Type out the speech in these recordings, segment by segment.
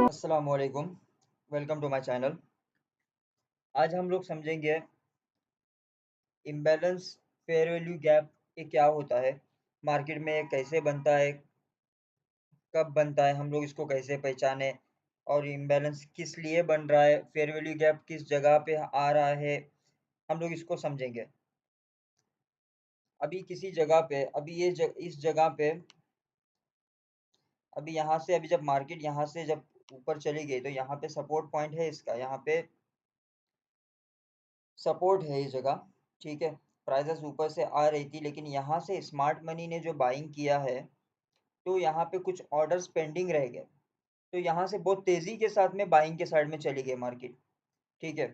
अस्सलाम वालेकुम। Welcome to my channel. आज हम लोग समझेंगे इम्बैलेंस फेयर वैल्यू गैप ये क्या होता है, मार्केट में ये कैसे बनता है, कब बनता है, हम लोग इसको कैसे पहचाने और इम्बैलेंस किस लिए बन रहा है, फेयर वैल्यू गैप किस जगह पे आ रहा है, हम लोग इसको समझेंगे। अभी किसी जगह पे अभी इस जगह पे अभी यहाँ से अभी जब मार्केट यहाँ से जब ऊपर चली गई तो यहाँ पे सपोर्ट पॉइंट है, इसका यहाँ पे सपोर्ट है ये जगह। ठीक है, प्राइसेस ऊपर से आ रही थी लेकिन यहाँ से स्मार्ट मनी ने जो बाइंग किया है तो यहाँ पे कुछ ऑर्डर्स पेंडिंग रह गए, तो यहाँ से बहुत तेजी के साथ में बाइंग के साइड में चली गई मार्केट। ठीक है,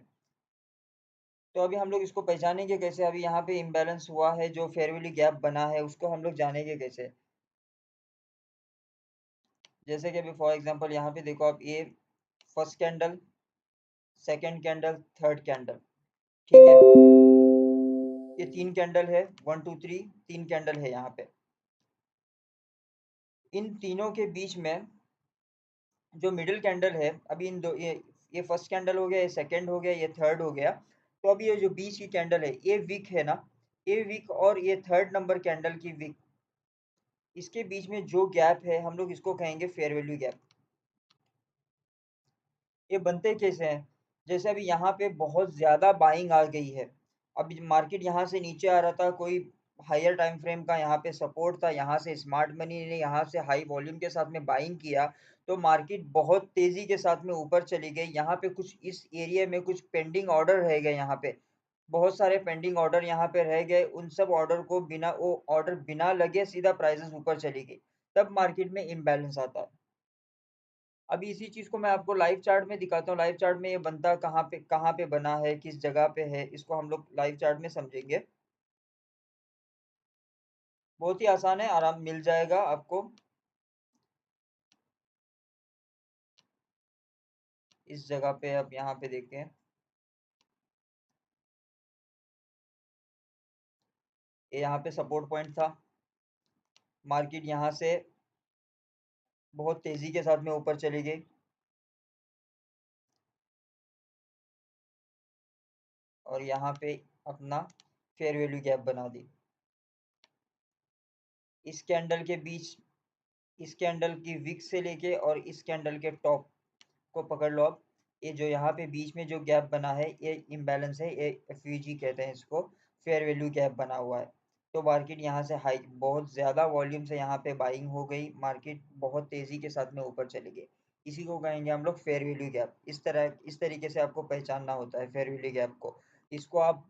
तो अभी हम लोग इसको पहचानेंगे कैसे, अभी यहाँ पे इम्बैलेंस हुआ है, जो फेयर वैल्यू गैप बना है उसको हम लोग जानेंगे कैसे। जैसे कि अभी फॉर एग्जांपल यहाँ पे देखो आप, ये first candle, second candle, third candle. ठीक है, ये तीन कैंडल है, वन टू थ्री, तीन कैंडल है यहाँ पे। इन तीनों के बीच में जो मिडिल कैंडल है, अभी इन दो ये फर्स्ट कैंडल हो गया, ये सेकंड हो गया, ये थर्ड हो गया। तो अभी ये जो बीच की कैंडल है ये वीक है ना, ये वीक और ये थर्ड नंबर कैंडल की वीक, इसके बीच में जो गैप है हम लोग इसको कहेंगे फेयर वैल्यू गैप। ये बनते कैसे हैं, जैसे अभी यहाँ पे बहुत ज़्यादा बाइंग आ गई है, अभी मार्केट यहाँ से नीचे आ रहा था, कोई हायर टाइम फ्रेम का यहाँ पे सपोर्ट था, यहाँ से स्मार्ट मनी ने यहाँ से हाई वॉल्यूम के साथ में बाइंग किया, तो मार्केट बहुत तेज़ी के साथ में ऊपर चली गई। यहाँ पे कुछ इस एरिया में कुछ पेंडिंग ऑर्डर रह गए, यहाँ पे बहुत सारे पेंडिंग ऑर्डर यहाँ पे रह गए, उन सब ऑर्डर को बिना वो ऑर्डर बिना लगे सीधा प्राइसेस ऊपर चली गई, तब मार्केट में इम्बैलेंस आता है। अभी इसी चीज़ को मैं आपको लाइव चार्ट में दिखाता हूँ, लाइव चार्ट में ये बनता कहाँ पे बना है, किस जगह पे है, इसको हम लोग लाइव चार्ट में समझेंगे। बहुत ही आसान है, आराम मिल जाएगा आपको। इस जगह पे आप यहाँ पे देखें, ये यहाँ पे सपोर्ट पॉइंट था, मार्केट यहाँ से बहुत तेज़ी के साथ में ऊपर चली गई और यहाँ पे अपना फेयर वैल्यू गैप बना दी। इस कैंडल के बीच, इस कैंडल की विक से लेके और इस कैंडल के टॉप को पकड़ लो आप, ये जो यहाँ पे बीच में जो गैप बना है ये इम्बैलेंस है, ये एफवीजी कहते हैं इसको, फेयर वैल्यू गैप बना हुआ है। तो मार्केट यहाँ से हाई बहुत ज़्यादा वॉल्यूम से यहाँ पे बाइंग हो गई, मार्केट बहुत तेज़ी के साथ में ऊपर चली गई, इसी को कहेंगे हम लोग फेयर वैल्यू गैप। इस तरीके से आपको पहचानना होता है फेयर वैल्यू गैप को। इसको आप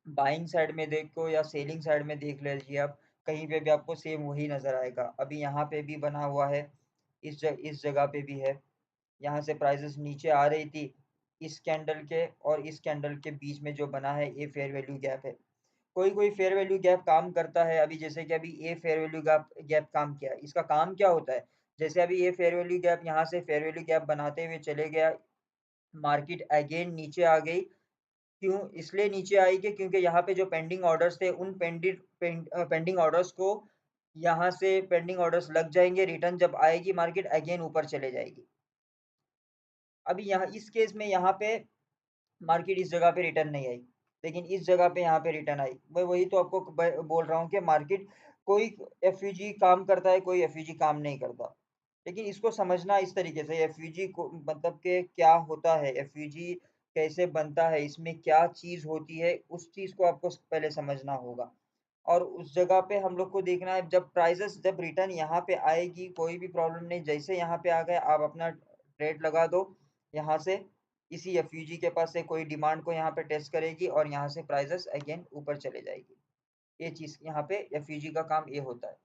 बाइंग साइड में देखो या सेलिंग साइड में देख लीजिए आप, कहीं पे भी आपको सेम वही नज़र आएगा। अभी यहाँ पे भी बना हुआ है, इस जगह पे भी है, यहाँ से प्राइसेस नीचे आ रही थी, इस कैंडल के और इस कैंडल के बीच में जो बना है ये फेयर वैल्यू गैप है। कोई कोई फेयर वैल्यू गैप काम करता है, अभी जैसे कि अभी ये फेयर वैल्यू गैप गैप काम किया, इसका काम क्या होता है, जैसे अभी ये फेयर वैल्यू गैप यहाँ से फेयर वैल्यू गैप बनाते हुए चले गया, मार्केट अगेन नीचे आ गई। क्यों इसलिए नीचे आई कि क्योंकि यहाँ पे जो पेंडिंग ऑर्डर्स थे उन पेंडिंग ऑर्डर्स को, यहाँ से पेंडिंग ऑर्डर्स लग जाएंगे, रिटर्न जब आएगी मार्केट अगेन ऊपर चले जाएगी। अभी यहाँ इस केस में यहाँ पे मार्केट इस जगह पे रिटर्न नहीं आई, लेकिन इस जगह पे यहाँ पे रिटर्न आई। मैं वही तो आपको बोल रहा हूँ कि मार्केट कोई एफयूजी काम करता है, कोई एफयूजी काम नहीं करता, लेकिन इसको समझना इस तरीके से, एफयूजी को मतलब के क्या होता है, एफयूजी कैसे बनता है, इसमें क्या चीज़ होती है, उस चीज़ को आपको पहले समझना होगा। और उस जगह पे हम लोग को देखना है, जब प्राइसेस जब रिटर्न यहाँ पे आएगी कोई भी प्रॉब्लम नहीं, जैसे यहाँ पे आ गए आप अपना ट्रेड लगा दो, यहाँ से इसी एफयूजी के पास से कोई डिमांड को यहाँ पे टेस्ट करेगी और यहाँ से प्राइसेस अगेन ऊपर चले जाएगी। ये चीज़ यहाँ पे एफयूजी का काम ये होता है।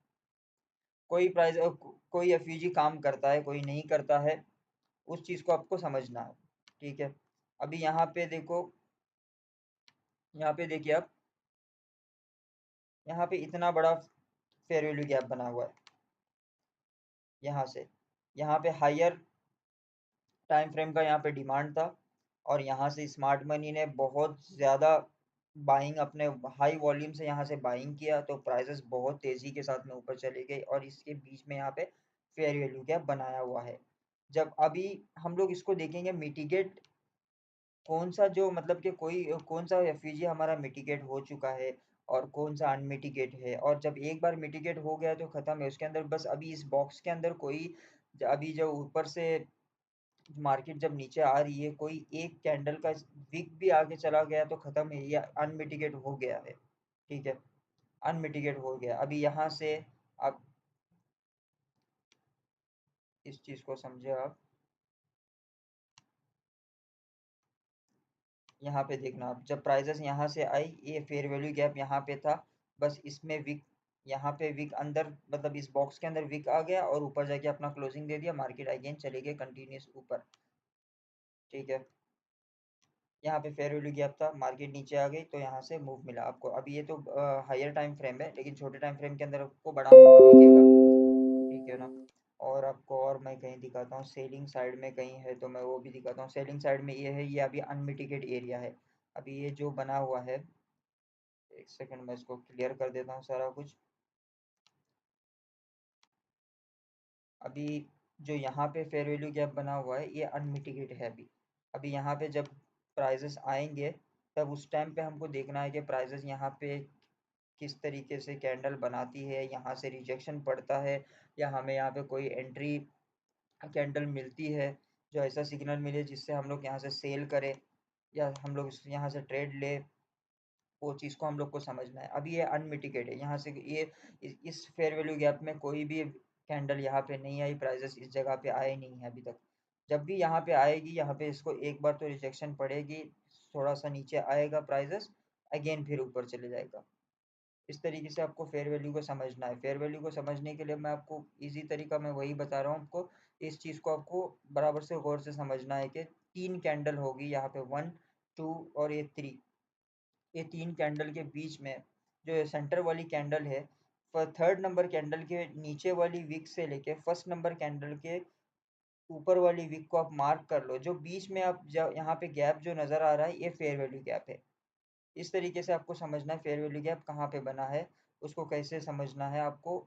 कोई एफयूजी काम करता है, कोई नहीं करता है, उस चीज़ को आपको समझना है। ठीक है, अभी यहाँ पे देखो, यहाँ पे देखिए आप, यहाँ पे इतना बड़ा फेयर वैल्यू गैप बना हुआ है, यहाँ से यहाँ पे हायर टाइम फ्रेम का यहाँ पे डिमांड था और यहाँ से स्मार्ट मनी ने बहुत ज़्यादा बाइंग अपने हाई वॉल्यूम से यहाँ से बाइंग किया, तो प्राइसेस बहुत तेज़ी के साथ में ऊपर चले गए और इसके बीच में यहाँ पे फेयर वैल्यू गैप बनाया हुआ है। जब अभी हम लोग इसको देखेंगे मिटिगेट कौन सा, जो मतलब कि कोई कौन सा एफयूजी हमारा मिटिगेट हो चुका है और कौन सा अनमिटिगेट है, और जब एक बार मिटिगेट हो गया तो खत्म है उसके अंदर। बस अभी इस बॉक्स के अंदर कोई अभी जो ऊपर से मार्केट जब नीचे आ रही है, कोई एक कैंडल का विक भी आगे चला गया तो खत्म है, ये अनमिटिगेट हो गया है। ठीक है, अनमिटिगेट हो गया। अभी यहाँ से आप इस चीज को समझे। आप यहाँ पे देखना, आप जब प्राइजेस यहाँ से आई, ये फेयर वैल्यू गैप यहाँ पे था, बस इसमें विक, यहाँ पे विक अंदर मतलब इस बॉक्स के अंदर विक आ गया और ऊपर जाके अपना क्लोजिंग दे दिया, मार्केट अगेन चली गई कंटिन्यूस ऊपर। ठीक है, यहाँ पे फेयर वैल्यू गैप था, मार्केट नीचे आ गई तो यहाँ से मूव मिला आपको। अभी ये तो हायर टाइम फ्रेम है, लेकिन छोटे टाइम फ्रेम के अंदर आपको बड़ा मूव दिखेगा। ठीक है ना। और आपको और मैं कहीं दिखाता हूँ, सेलिंग साइड में कहीं है तो मैं वो भी दिखाता हूँ। सेलिंग साइड में ये है, ये अभी अनमिटिगेट एरिया है। अभी ये जो बना हुआ है, एक सेकंड मैं इसको क्लियर कर देता हूँ सारा कुछ। अभी जो यहाँ पे फेयर वैल्यू गैप बना हुआ है, ये अनमिटिगेट है अभी। अभी यहाँ पे जब प्राइजेस आएंगे, तब उस टाइम पे हमको देखना है कि प्राइजेस यहाँ पे किस तरीके से कैंडल बनाती है, यहाँ से रिजेक्शन पड़ता है या हमें यहाँ पे कोई एंट्री कैंडल मिलती है जो ऐसा सिग्नल मिले जिससे हम लोग यहाँ से सेल करें या हम लोग यहाँ से ट्रेड ले, वो चीज़ को हम लोग को समझना है। अभी ये अनमिटिगेट है, यहाँ से ये इस फेयर वैल्यू गैप में कोई भी कैंडल यहाँ पे नहीं आई, प्राइजेस इस जगह पे आए नहीं है अभी तक। जब भी यहाँ पे आएगी, यहाँ पे इसको एक बार तो रिजेक्शन पड़ेगी, थोड़ा सा नीचे आएगा प्राइजेस, अगेन फिर ऊपर चले जाएगा। इस तरीके से आपको फेयर वैल्यू को समझना है। फेयर वैल्यू को समझने के लिए मैं आपको इजी तरीका मैं वही बता रहा हूँ आपको। इस चीज़ को आपको बराबर से गौर से समझना है कि तीन कैंडल होगी यहाँ पे, वन, टू और ये थ्री। ये तीन कैंडल के बीच में जो सेंटर वाली कैंडल है, थर्ड नंबर कैंडल के नीचे वाली विक से लेके फर्स्ट नंबर कैंडल के ऊपर वाली विक को आप मार्क कर लो। जो बीच में आप यहाँ पे गैप जो नज़र आ रहा है, ये फेयर वैल्यू गैप है। इस तरीके से आपको समझना है फेयर वैल्यू गैप कहाँ पे बना है, उसको कैसे समझना है आपको,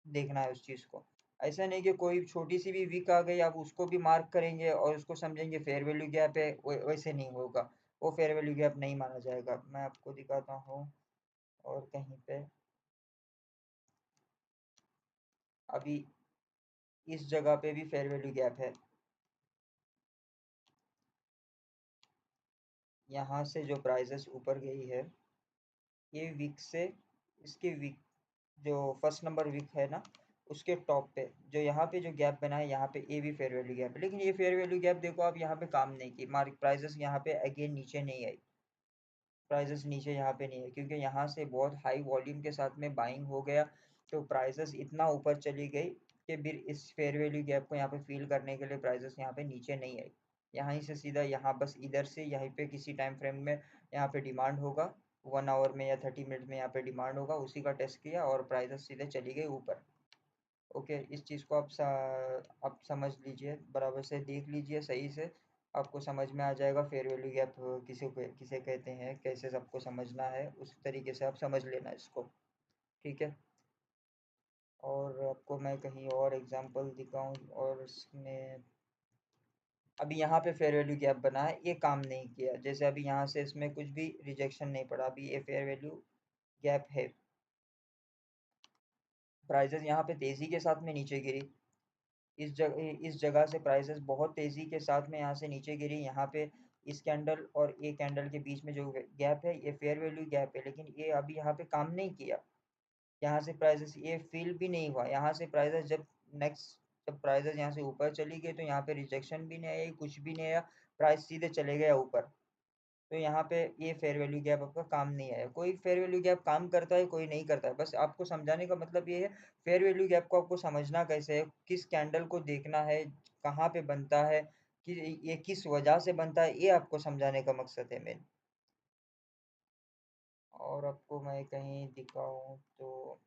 देखना है उस चीज़ को। ऐसा नहीं कि कोई छोटी सी भी वीक आ गई आप उसको भी मार्क करेंगे और उसको समझेंगे फेयर वैल्यू गैप है, वैसे नहीं होगा, वो फेयर वैल्यू गैप नहीं माना जाएगा। मैं आपको दिखाता हूँ और कहीं पे, अभी इस जगह पे भी फेयर वैल्यू गैप है। यहाँ से जो प्राइजेस ऊपर गई है, ये वीक से इसके वीक जो फर्स्ट नंबर वीक है ना, उसके टॉप पे जो यहाँ पे जो गैप बना है, यहाँ पे ये भी फेयर वैल्यू गैप है। लेकिन ये फेयर वैल्यू गैप देखो आप यहाँ पे काम नहीं की, मार्केट प्राइसेस यहाँ पे अगेन नीचे नहीं आई, प्राइसेस नीचे यहाँ पे नहीं है क्योंकि यहाँ से बहुत हाई वॉल्यूम के साथ में बाइंग हो गया, तो प्राइसेस इतना ऊपर चली गई कि फिर इस फेयर वैल्यू गैप को यहाँ पे फील करने के लिए प्राइसेस यहाँ पे नीचे नहीं आई। यहाँ से सीधा यहाँ बस इधर से यहीं पे किसी टाइम फ्रेम में यहाँ पे डिमांड होगा, 1 आवर में या 30 मिनट में यहाँ पे डिमांड होगा, उसी का टेस्ट किया और प्राइसेस सीधे चली गई ऊपर। ओके, इस चीज़ को आप समझ लीजिए, बराबर से देख लीजिए सही से, आपको समझ में आ जाएगा फेयर वैल्यू गैप किसे कहते हैं, कैसे सबको समझना है, उस तरीके से आप समझ लेना इसको। ठीक है, और आपको मैं कहीं और एग्जांपल दिखाऊं और इसमें, अभी यहाँ पे फेयर वैल्यू गैप बना है, ये काम नहीं किया, जैसे अभी यहाँ से इसमें कुछ भी रिजेक्शन नहीं पड़ा, अभी ये फेयर वैल्यू गैप है। प्राइजेस यहाँ पे तेज़ी के साथ में नीचे गिरी, इस जगह से प्राइसेस बहुत तेज़ी के साथ में यहाँ से नीचे गिरी। यहाँ पे इस कैंडल और ये कैंडल के बीच में जो गैप है, ये फेयर वैल्यू गैप है, लेकिन ये अभी यहाँ पे काम नहीं किया। यहाँ से प्राइसेस ये फील भी नहीं हुआ, यहाँ से प्राइसेस जब नेक्स्ट, जब प्राइसेस यहाँ से ऊपर चली गई तो यहाँ पे रिजेक्शन भी नहीं आई, कुछ भी नहीं आया, प्राइस सीधे चले गया ऊपर। तो यहाँ पे ये फेयर वैल्यू गैप आपका काम नहीं आया। कोई फेयर वैल्यू गैप काम करता है, कोई नहीं करता है, बस आपको समझाने का मतलब ये है। फेयर वैल्यू गैप को आपको समझना कैसे है, किस कैंडल को देखना है, कहाँ पे बनता है, कि ये किस वजह से बनता है, ये आपको समझाने का मकसद है मेन। और आपको मैं कहीं दिखाऊं तो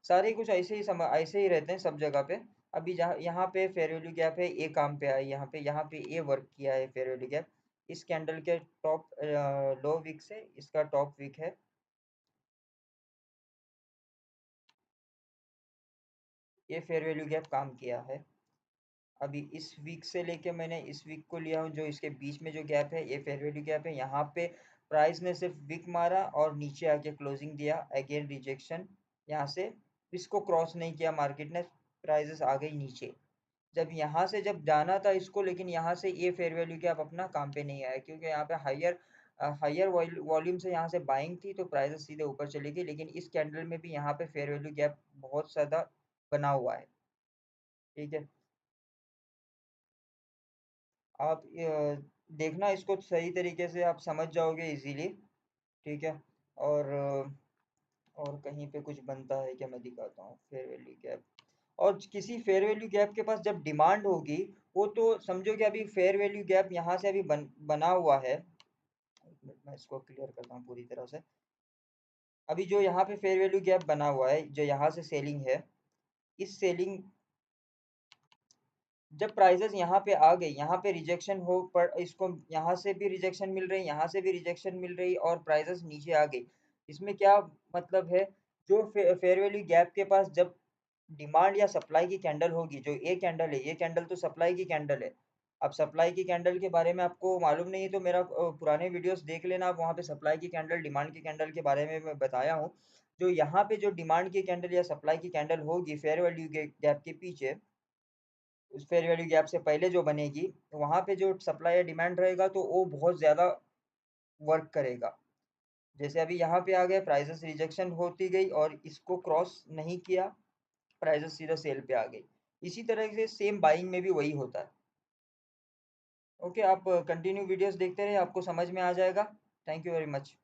सारे कुछ ऐसे ही रहते हैं सब जगह पे। अभी जहाँ यहाँ पे फेयर वैल्यू गैप है, ये काम पे आया, यहाँ पे ये वर्क किया है फेयर वैल्यू गैप। इस कैंडल के टॉप लो विक से इसका टॉप विक है, ये फेयर वैल्यू गैप काम किया है। अभी इस वीक से लेके मैंने इस वीक को लिया हूँ, जो इसके बीच में जो गैप है ये फेयर वैल्यू गैप है। यहाँ पे प्राइस ने सिर्फ विक मारा और नीचे आके क्लोजिंग दिया, अगेन रिजेक्शन। यहाँ से इसको क्रॉस नहीं किया मार्केट ने, प्राइजेस आ गई नीचे। जब यहाँ से जब जाना था इसको, लेकिन यहाँ से ये फेयर वैल्यू गैप अपना काम पे नहीं आया, क्योंकि यहाँ पे हायर वॉल्यूम से यहाँ से बाइंग थी तो प्राइसेस सीधे ऊपर चली गई। लेकिन इस कैंडल में भी यहाँ पे फेयर वैल्यू गैप बहुत ज़्यादा बना हुआ है। ठीक है, आप देखना इसको सही तरीके से, आप समझ जाओगे इजीली। ठीक है, और और कहीं पे कुछ बनता है क्या, मैं दिखाता हूँ फेयर वैल्यू गैप। और किसी फेयर वैल्यू गैप के पास जब डिमांड होगी, वो तो समझो कि अभी फेयर वैल्यू गैप यहाँ से अभी बना हुआ है। एक मिनट, मैं इसको क्लियर करता हूँ पूरी तरह से। अभी जो यहाँ पे फेयर वैल्यू गैप बना हुआ है, जो यहाँ से सेलिंग है, इस सेलिंग जब प्राइजेस यहाँ पे आ गई, यहाँ पे रिजेक्शन हो पर इसको यहाँ से भी रिजेक्शन मिल रही, यहाँ से भी रिजेक्शन मिल रही और प्राइजेस नीचे आ गई। इसमें क्या मतलब है, जो फेयर वैल्यू गैप के पास जब डिमांड या सप्लाई की कैंडल होगी, जो ये कैंडल है, ये कैंडल तो सप्लाई की कैंडल है। अब सप्लाई की कैंडल के बारे में आपको मालूम नहीं है तो मेरा पुराने वीडियोस देख लेना, आप वहाँ पे सप्लाई की कैंडल, डिमांड की कैंडल के बारे में मैं बताया हूँ। जो यहाँ पे जो डिमांड की कैंडल या सप्लाई की कैंडल होगी फेयर वैल्यू गैप के पीछे, उस फेयर वैल्यू गैप से पहले जो बनेगी, वहां पे जो सप्लाई या डिमांड रहेगा तो वो बहुत ज्यादा वर्क करेगा। जैसे अभी यहाँ पे आ गया, प्राइसेस रिजेक्शन होती गई और इसको क्रॉस नहीं किया, प्राइसेस सीधा सेल पे आ गई। इसी तरह से सेम बाइंग में भी वही होता है। ओके, आप कंटिन्यू वीडियोस देखते रहे, आपको समझ में आ जाएगा। Thank you very much.